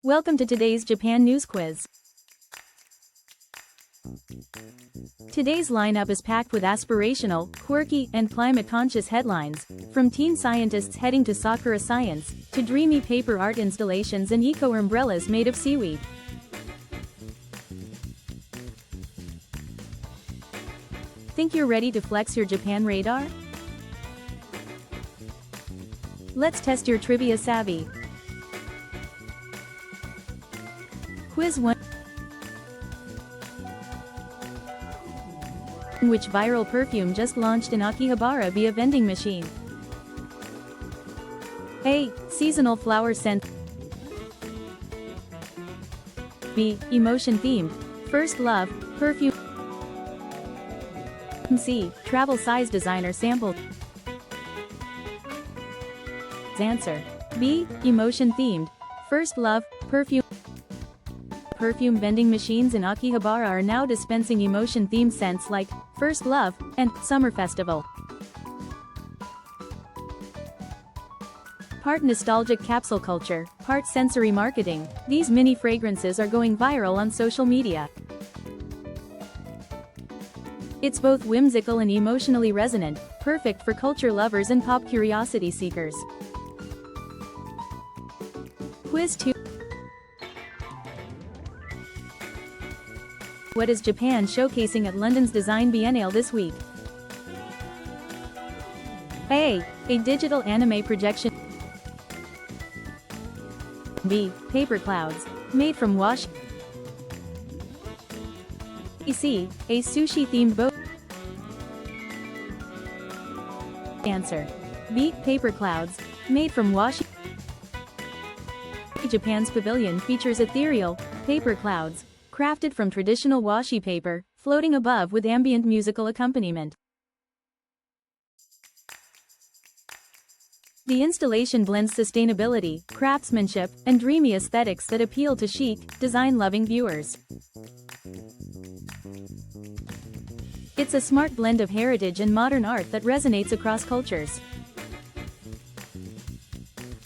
Welcome to today's Japan News Quiz. Today's lineup is packed with aspirational, quirky, and climate-conscious headlines, from teen scientists heading to Sakura science, to dreamy paper art installations and eco-umbrellas made of seaweed. Think you're ready to flex your Japan radar? Let's test your trivia savvy. Quiz 1. Which viral perfume just launched in Akihabara via vending machine? A. Seasonal flower scent. B. Emotion themed. First Love, Perfume. C. Travel size designer sample. Answer. B. Emotion themed. First Love, Perfume. Perfume vending machines in Akihabara are now dispensing emotion-themed scents like First Love and Summer Festival. Part nostalgic capsule culture, part sensory marketing, these mini fragrances are going viral on social media. It's both whimsical and emotionally resonant, perfect for culture lovers and pop curiosity seekers. Quiz 2. What is Japan showcasing at London's Design Biennale this week? A. A digital anime projection. B. Paper clouds, made from Washi. C. A sushi-themed boat. Answer. B. Paper clouds, made from Washi. Japan's pavilion features ethereal, paper clouds, crafted from traditional washi paper, floating above with ambient musical accompaniment. The installation blends sustainability, craftsmanship, and dreamy aesthetics that appeal to chic, design-loving viewers. It's a smart blend of heritage and modern art that resonates across cultures.